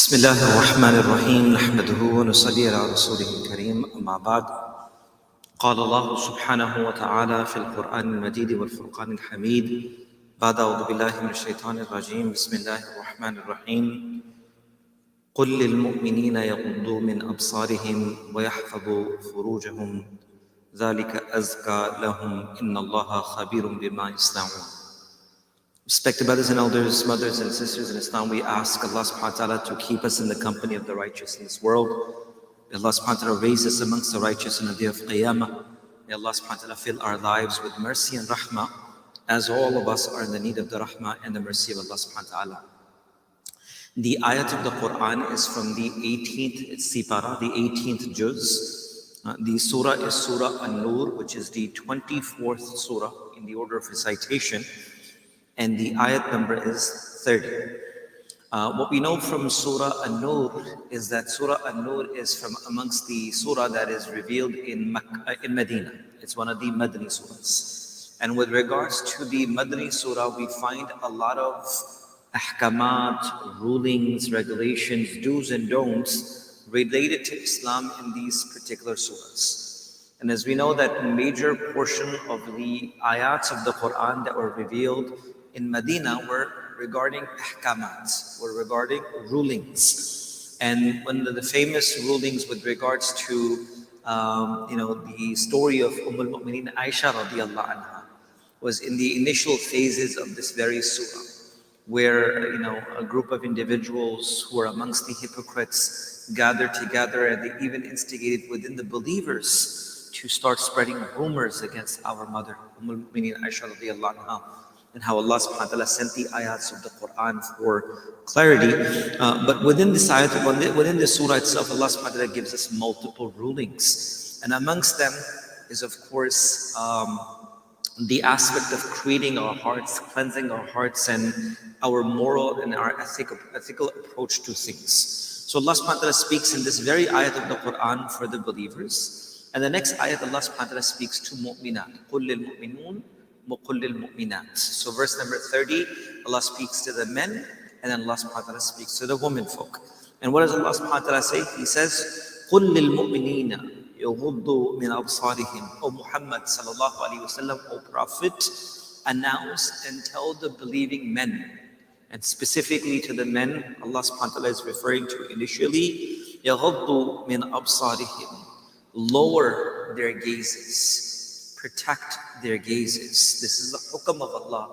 بسم الله الرحمن الرحيم نحمده ونصلي على رسوله الكريم أما بعد قال الله سبحانه وتعالى في القرآن المجيد والفرقان الحميد بعد أعوذ بالله من الشيطان الرجيم بسم الله الرحمن الرحيم قل للمؤمنين يغضوا من أبصارهم ويحفظوا فروجهم ذلك أزكى لهم إن الله خبير بما يصنعون. Respected brothers and elders, mothers and sisters in Islam, we ask Allah subhanahu wa ta'ala to keep us in the company of the righteous in this world. May Allah subhanahu wa ta'ala raise us amongst the righteous on the day of Qiyamah. May Allah subhanahu wa ta'ala fill our lives with mercy and rahmah, as all of us are in the need of the rahmah and the mercy of Allah subhanahu wa ta'ala. The ayat of the Quran is from the 18th Sipara, the 18th Juz. The surah is Surah An-Nur, which is the 24th surah in the order of recitation. And the ayat number is 30. What we know from Surah An-Nur is that Surah An-Nur is from amongst the surah that is revealed in Medina. It's one of the Madani surahs. And with regards to the Madani surah, we find a lot of ahkamat, rulings, regulations, do's and don'ts related to Islam in these particular surahs. And as we know that a major portion of the ayats of the Quran that were revealed in Medina were regarding ahkamat, were regarding rulings. And one of the famous rulings with regards to the story of al-Mu'mineen Aisha radiallahu anha was in the initial phases of this very surah, where a group of individuals who were amongst the hypocrites gathered together, and they even instigated within the believers to start spreading rumors against our mother, al-Mu'mineen Aisha radiallahu anha, and how Allah subhanahu wa ta'ala sent the ayats of the Quran for clarity. But within this ayat, within the surah itself, Allah subhanahu wa ta'ala gives us multiple rulings. And amongst them is, of course, the aspect of creating our hearts, cleansing our hearts, and our moral and our ethical approach to things. So Allah subhanahu wa ta'ala speaks in this very ayat of the Quran for the believers. And the next ayat, Allah subhanahu wa ta'ala speaks to mu'minat. قُلْ لِلْمُؤْمِنُونَ وَقُلْ لِلْمُؤْمِنَاتِ. So verse number 30, Allah speaks to the men, and then Allah subhanahu wa ta'ala speaks to the women folk. And what does Allah subhanahu wa ta'ala say? He says, قُلْ لِلْمُؤْمِنِينَ يَغُضُّوا مِنْ أَبْصَارِهِمْ. O Muhammad sallallahu alayhi wa sallam, O Prophet, announce and tell the believing men, and specifically to the men Allah subhanahu wa ta'ala is referring to initially, يَغُضُّوا مِنْ أَبْصَارِهِمْ. Lower their gazes, protect their gazes. This is the hukam of Allah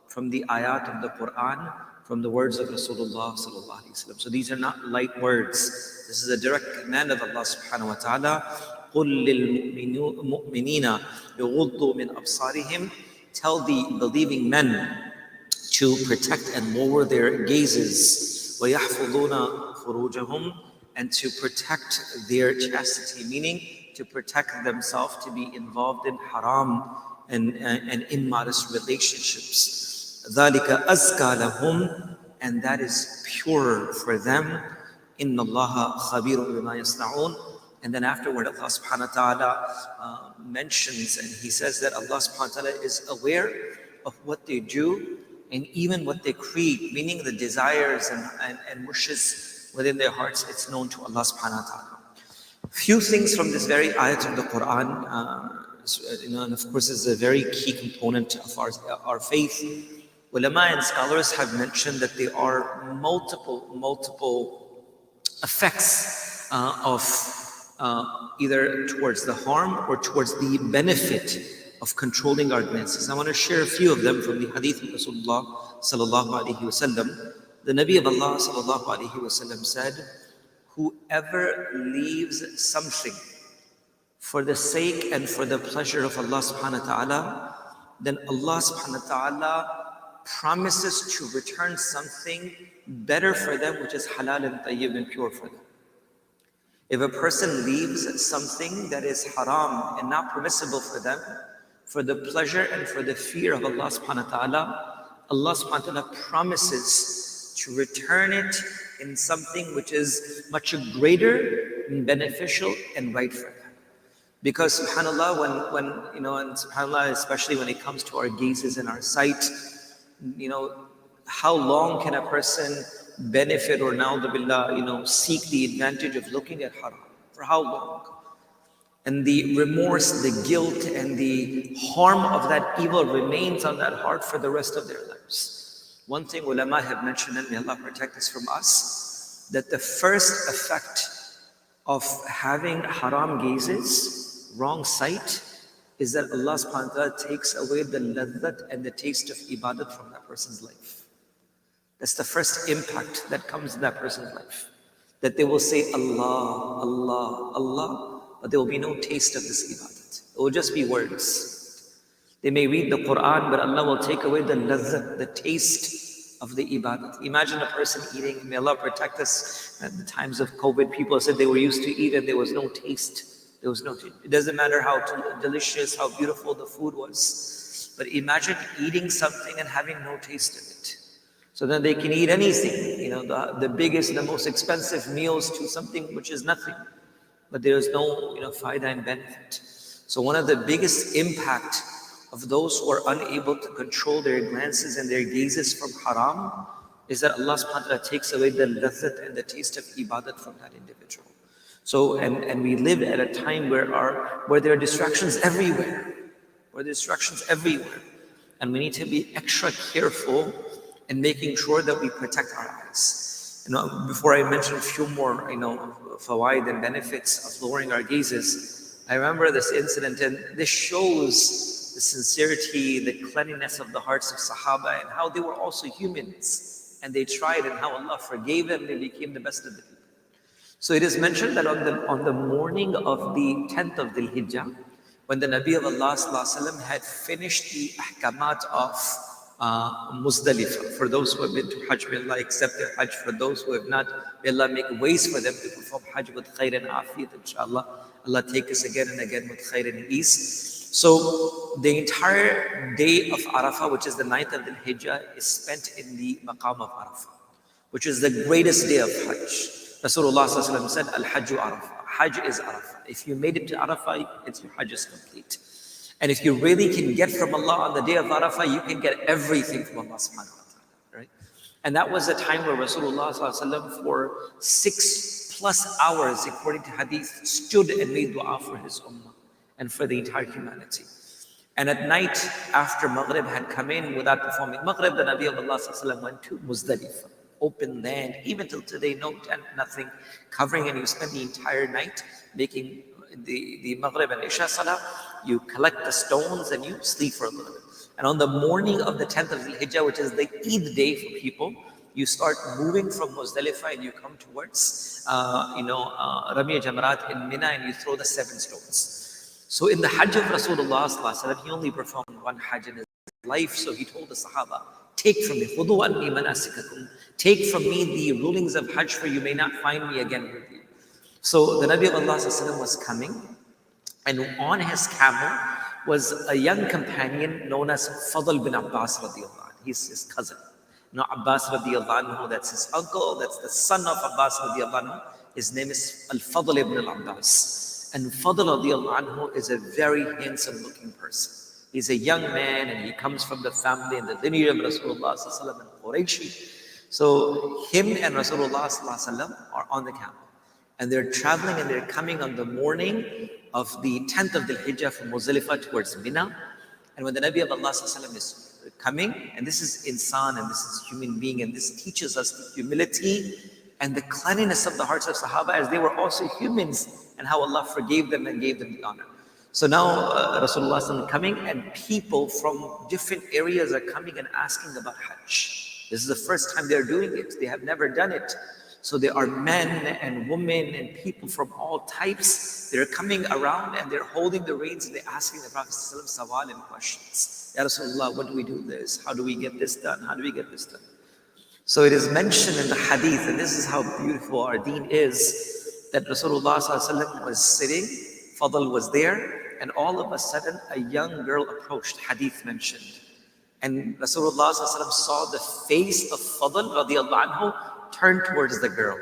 from the ayat of the Quran, from the words of Rasulullah sallallahu alaihi wasallam. So these are not light words. This is a direct command of Allah subhanahu wa ta'ala. قُلْ لِلْمُؤْمِنِينَ يُغُضُّوا مِنْ أَبْصَارِهِمْ. Tell the believing men to protect and lower their gazes. وَيَحْفُظُونَ فُرُوجَهُمْ. And to protect their chastity, meaning to protect themselves to be involved in haram and immodest relationships. ذَلِكَ أَزْكَى لَهُمْ. And that is pure for them. إِنَّ اللَّهَ خَبِيرٌ بِمَا يَصْنَعُونَ. And then afterward, Allah subhanahu wa ta'ala mentions, and He says that Allah subhanahu wa ta'ala is aware of what they do and even what they create, meaning the desires and wishes within their hearts. It's known to Allah subhanahu wa ta'ala. Few things from this very ayat of the Quran, and of course is a very key component of our faith. Ulama and scholars have mentioned that there are multiple effects of either towards the harm or towards the benefit of controlling our glances. I want to share a few of them from the hadith of Rasulullah sallallahu alaihi wasallam. The Nabi of Allah sallallahu alaihi wasallam said, whoever leaves something for the sake and for the pleasure of Allah subhanahu wa ta'ala, then Allah subhanahu wa ta'ala promises to return something better for them, which is halal and tayyib and pure for them. If a person leaves something that is haram and not permissible for them, for the pleasure and for the fear of Allah subhanahu wa ta'ala, Allah subhanahu wa ta'ala promises to return it in something which is much greater and beneficial and right for them. Because subhanAllah, when and subhanAllah, especially when it comes to our gazes and our sight, how long can a person benefit or na'udhu billah, seek the advantage of looking at haram. For how long? And the remorse, the guilt, and the harm of that evil remains on that heart for the rest of their lives. One thing ulama have mentioned, and may Allah protect us from us, that the first effect of having haram gazes, wrong sight, is that Allah subhanahu wa ta'ala takes away the ladhat and the taste of ibadat from that person's life. That's the first impact that comes in that person's life. That they will say Allah, Allah, Allah, but there will be no taste of this ibadat. It will just be words. They may read the Quran, but Allah will take away the ladhat, the taste of the ibadat. Imagine a person eating, may Allah protect us. At the times of COVID, people said they were used to eat and there was no taste. There was no taste. It doesn't matter how delicious, how beautiful the food was. But imagine eating something and having no taste of it. So then they can eat anything, the biggest, the most expensive meals to something which is nothing. But there is no, faida and benefit. So one of the biggest impact of those who are unable to control their glances and their gazes from haram is that Allah subhanahu wa ta'ala takes away the ladhat and the taste of ibadat from that individual. So, and we live at a time where there are distractions everywhere. And we need to be extra careful in making sure that we protect our eyes. Before I mention a few more, fawaid and benefits of lowering our gazes, I remember this incident, and this shows the sincerity, the cleanliness of the hearts of Sahaba, and how they were also humans, and they tried, and how Allah forgave them, they became the best of the people. So it is mentioned that on the morning of the 10th of Dhul Hijjah, when the Nabi of Allah ﷺ had finished the ahkamat of Muzdalifah. For those who have been to Hajj, may Allah accept their Hajj. For those who have not, may Allah make ways for them to perform Hajj with khair and afiyat, inshallah. Allah take us again and again with khair and ease. So the entire day of Arafah, which is the 9th of Dhul Hijjah, is spent in the maqam of Arafah, which is the greatest day of Hajj. Rasulullah ﷺ said, Al-Hajju Arafah. Hajj is Arafah. If you made it to Arafah, your Hajj is complete. And if you really can get from Allah on the day of Arafah, you can get everything from Allah subhanahu wa ta'ala, right? And that was a time where Rasulullah ﷺ for 6+ hours, according to hadith, stood and made dua for his ummah and for the entire humanity. And at night, after Maghrib had come in, without performing Maghrib, the Nabi of Allah ﷺ went to Muzdalifah, open land, even till today, no tent, nothing covering, and you spend the entire night making the Maghrib and Isha Salah. You collect the stones and you sleep for a little bit. And on the morning of the 10th of Dhul Hijjah, which is the Eid day for people, you start moving from Muzdalifah and you come towards, Rami Jamrat in Mina, and you throw the 7 stones. So in the Hajj of Rasulullah, he only performed one Hajj in his life. So he told the Sahaba, take from me, Khudu anni manasikakum. Take from me the rulings of Hajj, for you may not find me again with you. So the Nabi of Allah was coming, and on his camel was a young companion known as Fadl bin Abbas radiallahu anhu. He's his cousin. Abbas radiallahu anhu, that's his uncle, that's the son of Abbas radiallahu anhu. His name is Al-Fadl ibn al-Abbas. And Fadl radiallahu anhu is a very handsome looking person. He's a young man, and he comes from the family and the lineage of Rasulullah sallallahu and Qurayshi. So him and Rasulullah sallallahu are on the camel. And they're traveling and they're coming on the morning of the 10th of Dhul Hijjah from Muzdalifah towards Mina. And when the Nabi of Allah is coming, and this is insan, and this is human being, and this teaches us the humility and the cleanliness of the hearts of Sahaba, as they were also humans, and how Allah forgave them and gave them the honor. So now Rasulullah is coming, and people from different areas are coming and asking about Hajj. This is the first time they're doing it. They have never done it. So there are men and women and people from all types. They're coming around and they're holding the reins and they're asking the Prophet sawal and questions. Ya Rasulullah, what do we do this? How do we get this done? How do we get this done? So it is mentioned in the hadith, and this is how beautiful our deen is, that Rasulullah was sitting, Fadl was there, and all of a sudden a young girl approached, hadith mentioned. And Rasulullah saw the face of Fadl radiallahu anhu turn towards the girl.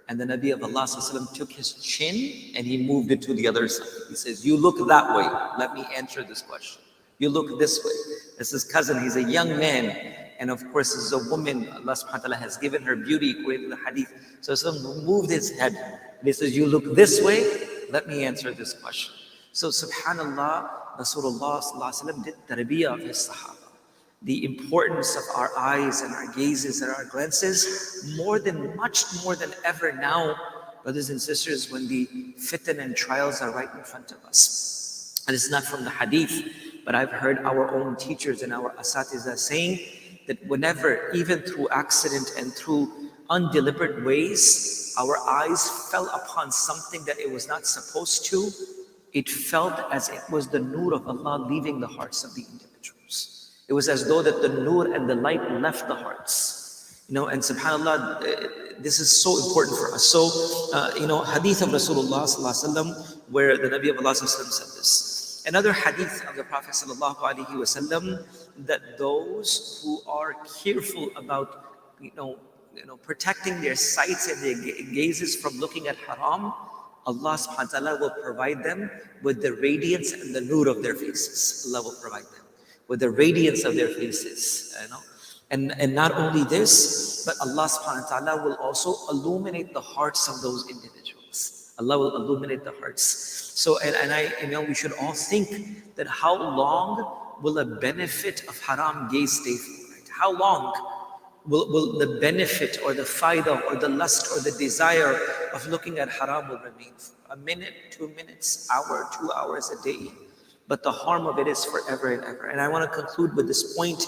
And the Nabi of Allah took his chin and he moved it to the other side. He says, you look that way. Let me answer this question. You look this way. This is cousin. He's a young man. And of course, as a woman, Allah subhanahu wa ta'ala has given her beauty according to the hadith. So Rasulullah moved his head. And he says, you look this way, let me answer this question. So subhanallah, Rasulullah sallallahu alaihi wasallam did tarbiyah of his sahaba. The importance of our eyes and our gazes and our glances, much more than ever now, brothers and sisters, when the fitan and trials are right in front of us. And it's not from the hadith, but I've heard our own teachers and our asatiza saying that whenever, even through accident and through undeliberate ways, our eyes fell upon something that it was not supposed to, it felt as it was the nur of Allah leaving the hearts of the individuals. It was as though that the nur and the light left the hearts. And subhanAllah, this is so important for us. So, hadith of Rasulullah sallallahu alaihi wasallam, where the Nabi of Allah sallallahu alaihi wasallam said this. Another hadith of the Prophet sallallahu alaihi wasallam, that those who are careful about, protecting their sights and their gazes from looking at haram, Allah subhanahu wa ta'ala will provide them with the radiance and the nur of their faces. Allah will provide them with the radiance of their faces. And not only this, but Allah subhanahu wa ta'ala will also illuminate the hearts of those individuals. Allah will illuminate the hearts. So, we should all think that how long will a benefit of haram gaze stay for? Right? How long will the benefit or the faidah or the lust or the desire of looking at haram will remain for? A minute, 2 minutes, hour, 2 hours a day. But the harm of it is forever and ever. And I want to conclude with this point.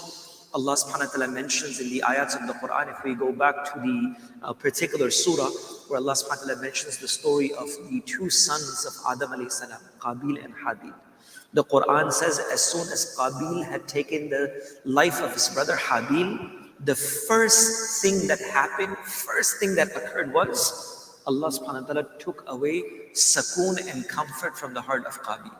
Allah subhanahu wa ta'ala mentions in the ayats of the Quran, if we go back to the particular surah, where Allah subhanahu wa ta'ala mentions the story of the two sons of Adam alayhi salam, Qabil and Habil. The Quran says, as soon as Qabil had taken the life of his brother Habil, the first thing that happened, first thing that occurred was Allah subhanahu wa ta'ala took away sakoon and comfort from the heart of Qabil.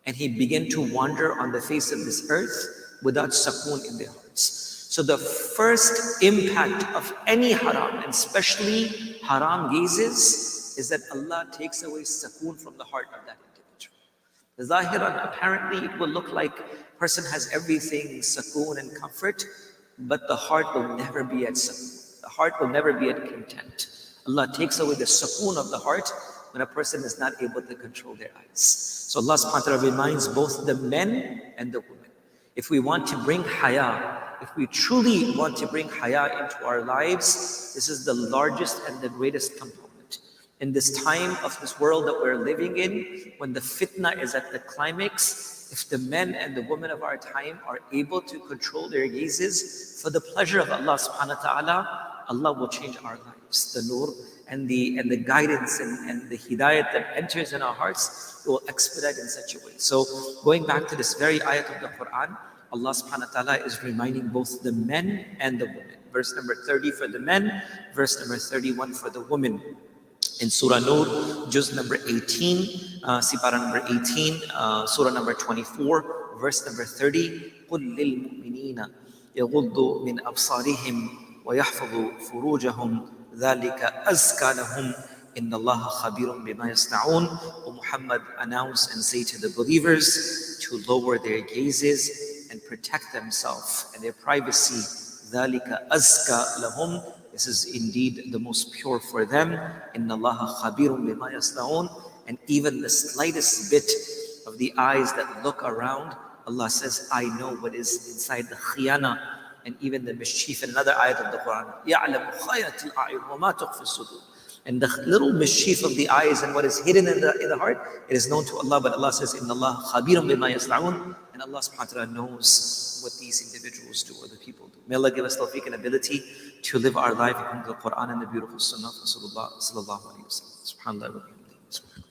And he began to wander on the face of this earth without sakoon in their hearts. So the first impact of any haram, and especially haram gazes, is that Allah takes away sakoon from the heart of that individual. The zahiran, apparently it will look like a person has everything, sakoon and comfort, but the heart will never be at sakoon. The heart will never be at content. Allah takes away the sakoon of the heart when a person is not able to control their eyes. So Allah subhanahu wa ta'ala reminds both the men and the women. If we want to bring haya, if we truly want to bring haya into our lives, this is the largest and the greatest component. In this time of this world that we're living in, when the fitna is at the climax, if the men and the women of our time are able to control their gazes for the pleasure of Allah subhanahu wa ta'ala, Allah will change our lives. The nur and the guidance and the hidayat that enters in our hearts will expedite in such a way. So going back to this very ayat of the Quran, Allah subhanahu wa ta'ala is reminding both the men and the women. Verse number 30 for the men, verse number 31 for the women. In Surah Nur, juz number 18, Sipara number 18, Surah number 24, verse number 30, قُلْ لِلْمُؤْمِنِينَ يَغُضُّوا مِنْ أَبْصَارِهِمْ وَيَحْفَظُوا فُرُوجَهُمْ ذَلِكَ أَزْكَى لَهُمْ إِنَّ اللَّهَ خَبِيرٌ بِمَا يَصْنَعُونَ. O Muhammad, announce and say to the believers to lower their gazes and protect themselves and their privacy. ذَلِكَ أَزْكَى لَهُمْ. This is indeed the most pure for them. إِنَّ اللَّهَ خَبِيرٌ بِمَا يَصْنَعُونَ. And even the slightest bit of the eyes that look around, Allah says, I know what is inside the khiyana and even the mischief. In another ayat of the Quran, يَعْلَمُ خَيْرَةِ الْأَعْيُنِ وَمَا تُخْفِي الصُّدُورِ. And the little mischief of the eyes and what is hidden in the heart, it is known to Allah. But Allah says, إِنَّ اللَّهَ خَبِيرٌ بِمَا يَصْنَعُونَ. And Allah subhanahu wa ta'ala knows what these individuals do or the people do. May Allah give us tawfiq and ability to live our life according to the Quran and the beautiful Sunnah of Rasulullah sallallahu alayhi wa sallam. Subhanallah wa bihamdihi.